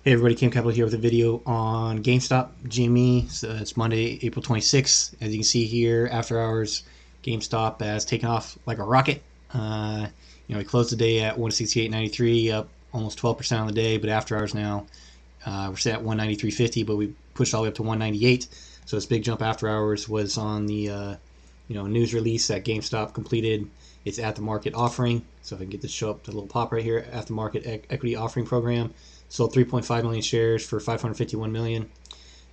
Hey everybody, Cam Capital here with a video on GameStop, GME. So it's Monday, April 26th. As you can see here, after hours, GameStop has taken off like a rocket. We closed the day at 168.93, up almost 12% on the day, but after hours now, we're set at 193.50, but we pushed all the way up to 198. So this big jump after hours was on the news release that GameStop completed its at-the-market offering. So if I can get this to show up, the little pop right here, at-the-market equity offering program. Sold 3.5 million shares for $551 million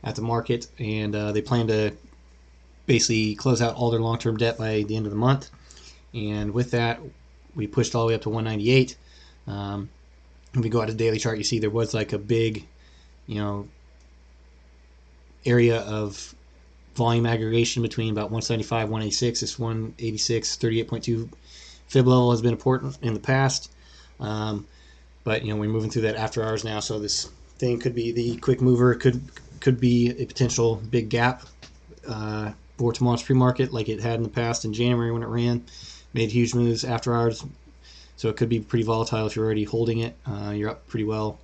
at the market, and they plan to basically close out all their long-term debt by the end of the month. And with that, we pushed all the way up to 198. When we go out to the daily chart, you see there was like a big, area of volume aggregation between about 175, 186. This 186, 38.2 fib level has been important in the past. But we're moving through that after hours now, so this thing could be the quick mover. Could be a potential big gap for tomorrow's pre-market, like it had in the past in January when it ran, made huge moves after hours. So it could be pretty volatile if you're already holding it. You're up pretty well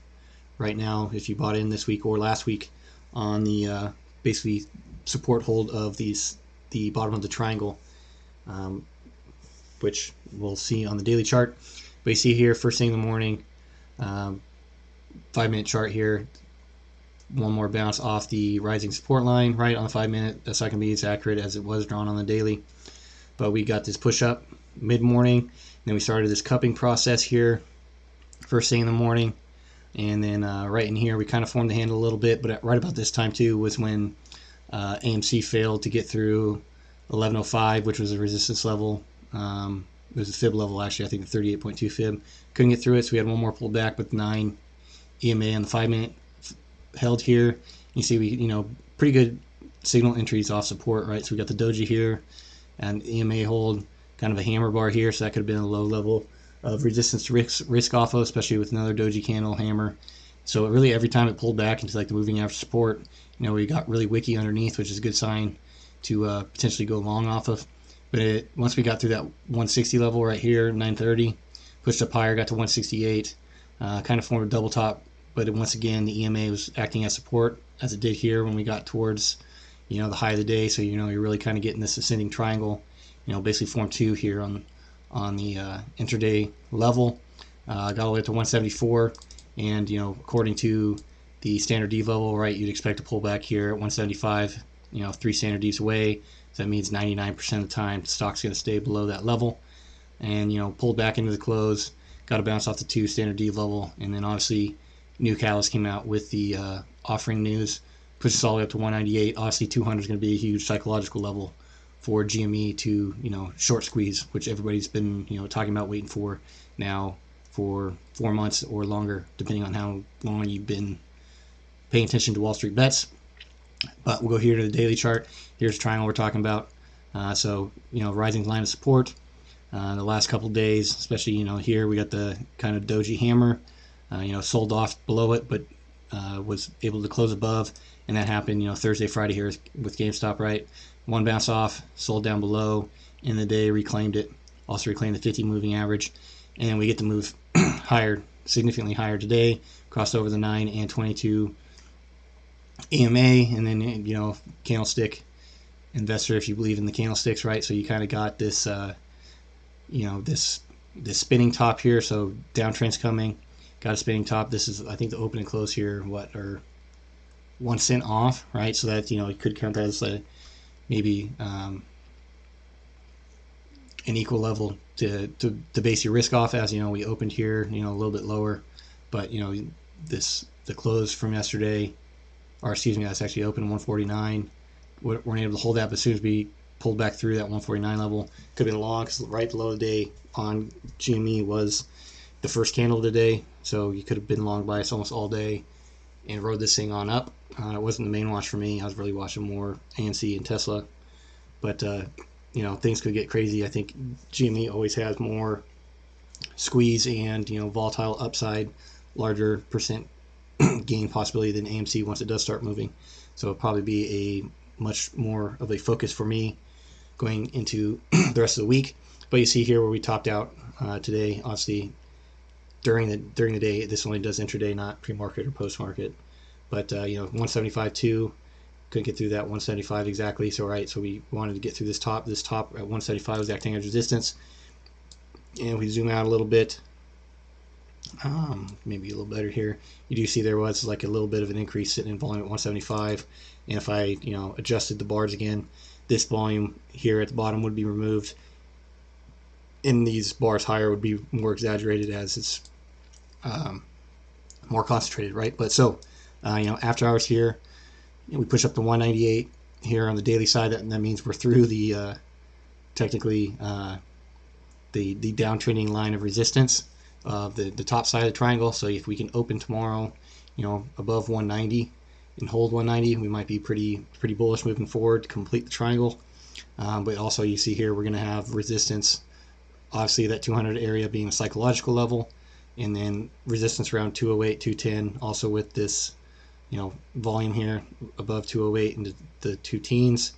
right now if you bought in this week or last week on the basically support hold of the bottom of the triangle, which we'll see on the daily chart. But you see here, first thing in the morning. 5-minute chart here, one more bounce off the rising support line right on the 5-minute. That's not going to be as accurate as it was drawn on the daily, but we got this push up mid-morning. Then we started this cupping process here first thing in the morning, and then right in here we kind of formed the handle a little bit, but right about this time too was when AMC failed to get through 1105, which was a resistance level. It was a fib level, actually. I think the 38.2 fib. Couldn't get through it, so we had one more pullback, but 9 EMA on the 5-minute held here. You see we, pretty good signal entries off support, right? So we got the doji here and EMA hold, kind of a hammer bar here, so that could have been a low level of resistance to risk off of, especially with another doji candle hammer. So really every time it pulled back into like the moving average support, we got really wicky underneath, which is a good sign to potentially go long off of. But once we got through that 160 level right here, 930, pushed up higher, got to 168, kind of formed a double top. But once again, the EMA was acting as support, as it did here when we got towards, the high of the day. So you're really kind of getting this ascending triangle. Basically formed two here on the intraday level. Got all the way up to 174, and according to the standard D level, right, you'd expect to pull back here at 175. 3 standard Ds away. So that means 99% of the time the stock's going to stay below that level, and pulled back into the close, got to bounce off the 2 standard D level, and then obviously new catalyst came out with the offering news, pushed us all the way up to 198. Obviously 200 is going to be a huge psychological level for GME to short squeeze, which everybody's been talking about waiting for now for 4 months or longer, depending on how long you've been paying attention to Wall Street bets. But we'll go here to the daily chart. Here's the triangle we're talking about. So rising line of support. The last couple of days, especially here we got the kind of doji hammer. Sold off below it, but was able to close above, and that happened Thursday, Friday here with GameStop. Right, one bounce off, sold down below in the day, reclaimed it. Also reclaimed the 50 moving average, and we get to move higher, significantly higher today. Crossed over the 9 and 22. EMA, and then candlestick investor, if you believe in the candlesticks, right? So you kind of got this this spinning top here. So downtrend's coming, got a spinning top. This is, I think, the open and close here are 1 cent off, right? So that you could count that as maybe an equal level to base your risk off, as we opened here a little bit lower, but the close from yesterday, or excuse me, that's actually open 149. Weren't able to hold that, but as soon as we pulled back through that 149 level, could have been long, because right below the day on GME was the first candle of the day. So you could have been long bias almost all day and rode this thing on up. It wasn't the main watch for me. I was really watching more AMC and Tesla. But things could get crazy. I think GME always has more squeeze and volatile upside, larger percent gain possibility than AMC once it does start moving. So it'll probably be a much more of a focus for me going into the rest of the week. But you see here where we topped out today, obviously during the day. This only does intraday, not pre-market or post-market. But 175.2, couldn't get through that 175 exactly. So so we wanted to get through this top. This top at 175 was acting as resistance. And we zoom out a little bit, maybe a little better here. You do see there was like a little bit of an increase sitting in volume at 175. And if I adjusted the bars again, this volume here at the bottom would be removed, and these bars higher would be more exaggerated as it's more concentrated, right? But so after hours here, we push up to 198 here on the daily side. That means we're through the technically the downtrending line of resistance of the top side of the triangle. So if we can open tomorrow, above 190 and hold 190, we might be pretty bullish moving forward to complete the triangle. But also you see here we're going to have resistance, obviously that 200 area being a psychological level, and then resistance around 208, 210, also with this volume here above 208 into the two teens,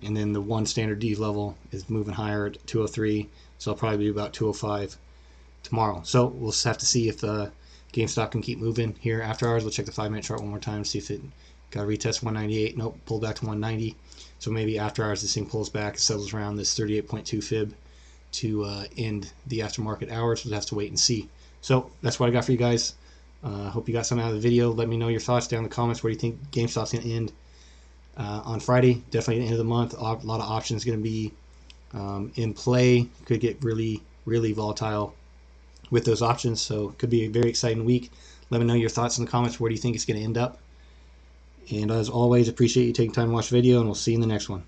and then the one standard D level is moving higher at 203, so I'll probably be about 205 tomorrow. So we'll just have to see if GameStop can keep moving here after hours. We'll check the 5-minute chart one more time, see if it got to retest 198. Nope, pulled back to 190. So maybe after hours this thing pulls back, it settles around this 38.2 fib to end the aftermarket hours. We'll have to wait and see. So that's what I got for you guys. Hope you got something out of the video. Let me know your thoughts down in the comments. Where do you think GameStop's going to end on Friday? Definitely at the end of the month. A lot of options going to be in play. Could get really volatile with those options. So it could be a very exciting week. Let me know your thoughts in the comments. Where do you think it's going to end up? And as always, appreciate you taking time to watch the video, and we'll see you in the next one.